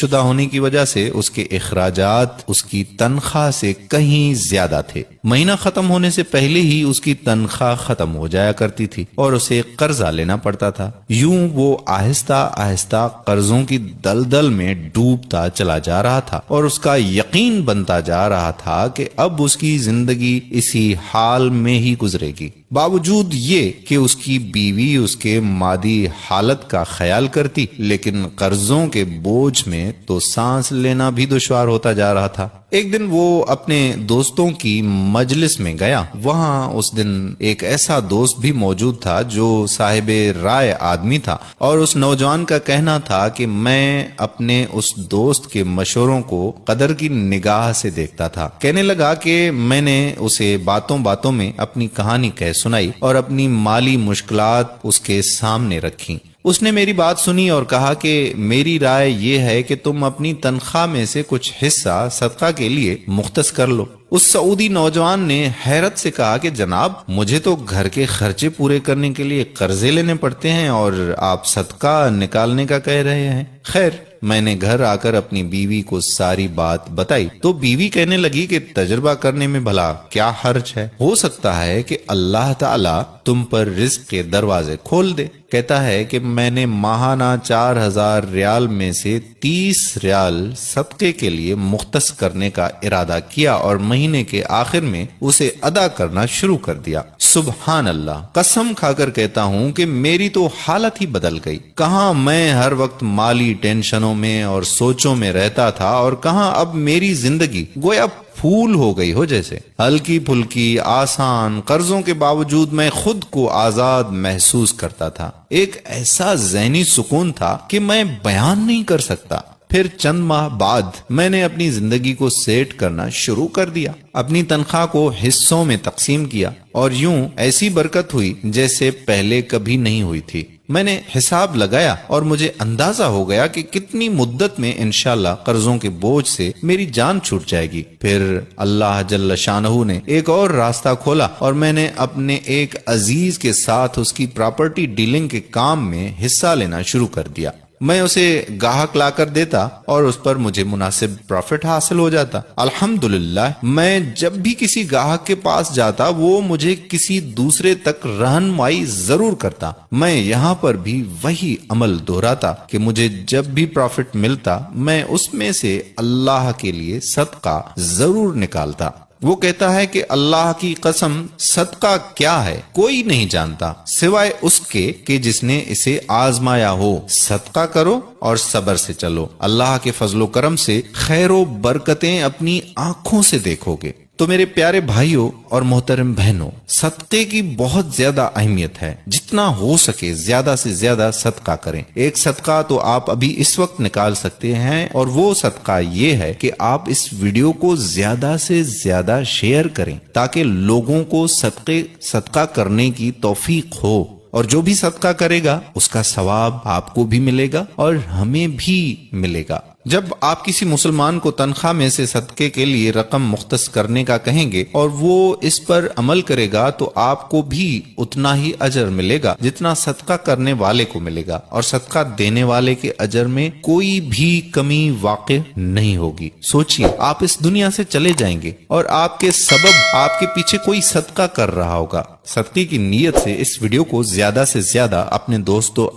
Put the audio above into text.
شدہ ہونے کی وجہ سے اس کے اخراجات اس کی تنخواہ سے کہیں زیادہ تھے۔ مہینہ ختم ہونے سے پہلے ہی اس کی تنخواہ ختم ہو جایا کرتی تھی اور اسے قرضہ لینا پڑتا تھا۔ یوں وہ آہستہ آہستہ قرضوں کی دلدل میں ڈوبتا چلا جا رہا تھا اور اس کا یقین بنتا جا رہا تھا کہ اب اس کی زندگی اسی حال میں ہی گزرے گی۔ باوجود یہ کہ اس کی بیوی اس کے مادی حالت کا خیال کرتی، لیکن قرضوں کے بوجھ میں تو سانس لینا بھی دشوار ہوتا جا رہا تھا۔ ایک دن وہ اپنے دوستوں کی مجلس میں گیا۔ وہاں اس دن ایک ایسا دوست بھی موجود تھا جو صاحب رائے آدمی تھا، اور اس نوجوان کا کہنا تھا کہ میں اپنے اس دوست کے مشوروں کو قدر کی نگاہ سے دیکھتا تھا۔ کہنے لگا کہ میں نے اسے باتوں باتوں میں اپنی کہانی کہہ سنائی اور اپنی مالی مشکلات اس کے سامنے رکھی۔ اس نے میری بات سنی اور کہا کہ میری رائے یہ ہے کہ تم اپنی تنخواہ میں سے کچھ حصہ صدقہ کے لیے مختص کر لو۔ اس سعودی نوجوان نے حیرت سے کہا کہ جناب، مجھے تو گھر کے خرچے پورے کرنے کے لیے قرضے لینے پڑتے ہیں اور آپ صدقہ نکالنے کا کہہ رہے ہیں۔ خیر، میں نے گھر آ کر اپنی بیوی کو ساری بات بتائی تو بیوی کہنے لگی کہ تجربہ کرنے میں بھلا کیا حرج ہے، ہو سکتا ہے کہ اللہ تعالی تم پر رزق کے دروازے کھول دے۔ کہتا ہے کہ میں نے ماہانہ 4000 ریال میں سے 30 ریال صدقے کے لیے مختص کرنے کا ارادہ کیا اور مہینے کے آخر میں اسے ادا کرنا شروع کر دیا۔ سبحان اللہ، قسم کھا کر کہتا ہوں کہ میری تو حالت ہی بدل گئی۔ کہاں میں ہر وقت مالی ٹینشنوں میں اور سوچوں میں رہتا تھا، اور کہاں اب میری زندگی گویا پھول ہو گئی ہو جیسے، ہلکی پھلکی، آسان۔ قرضوں کے باوجود میں خود کو آزاد محسوس کرتا تھا۔ ایک ایسا ذہنی سکون تھا کہ میں بیان نہیں کر سکتا۔ پھر چند ماہ بعد میں نے اپنی زندگی کو سیٹ کرنا شروع کر دیا، اپنی تنخواہ کو حصوں میں تقسیم کیا، اور یوں ایسی برکت ہوئی جیسے پہلے کبھی نہیں ہوئی تھی۔ میں نے حساب لگایا اور مجھے اندازہ ہو گیا کہ کتنی مدت میں انشاءاللہ قرضوں کے بوجھ سے میری جان چھوٹ جائے گی۔ پھر اللہ جل شانہ نے ایک اور راستہ کھولا اور میں نے اپنے ایک عزیز کے ساتھ اس کی پراپرٹی ڈیلنگ کے کام میں حصہ لینا شروع کر دیا۔ میں اسے گاہک لا کر دیتا اور اس پر مجھے مناسب پروفٹ حاصل ہو جاتا۔ الحمدللہ، میں جب بھی کسی گاہک کے پاس جاتا وہ مجھے کسی دوسرے تک رہنمائی ضرور کرتا۔ میں یہاں پر بھی وہی عمل دہراتا کہ مجھے جب بھی پروفٹ ملتا میں اس میں سے اللہ کے لیے صدقہ ضرور نکالتا۔ وہ کہتا ہے کہ اللہ کی قسم، صدقہ کیا ہے کوئی نہیں جانتا سوائے اس کے کہ جس نے اسے آزمایا ہو۔ صدقہ کرو اور صبر سے چلو، اللہ کے فضل و کرم سے خیر و برکتیں اپنی آنکھوں سے دیکھو گے۔ تو میرے پیارے بھائیوں اور محترم بہنوں، صدقے کی بہت زیادہ اہمیت ہے۔ جتنا ہو سکے زیادہ سے زیادہ صدقہ کریں۔ ایک صدقہ تو آپ ابھی اس وقت نکال سکتے ہیں، اور وہ صدقہ یہ ہے کہ آپ اس ویڈیو کو زیادہ سے زیادہ شیئر کریں تاکہ لوگوں کو صدقہ کرنے کی توفیق ہو، اور جو بھی صدقہ کرے گا اس کا ثواب آپ کو بھی ملے گا اور ہمیں بھی ملے گا۔ جب آپ کسی مسلمان کو تنخواہ میں سے صدقے کے لیے رقم مختص کرنے کا کہیں گے اور وہ اس پر عمل کرے گا تو آپ کو بھی اتنا ہی اجر ملے گا جتنا صدقہ کرنے والے کو ملے گا، اور صدقہ دینے والے کے اجر میں کوئی بھی کمی واقع نہیں ہوگی۔ سوچئے، آپ اس دنیا سے چلے جائیں گے اور آپ کے سبب آپ کے پیچھے کوئی صدقہ کر رہا ہوگا۔ صدقے کی نیت سے اس ویڈیو کو زیادہ سے زیادہ اپنے دوستوں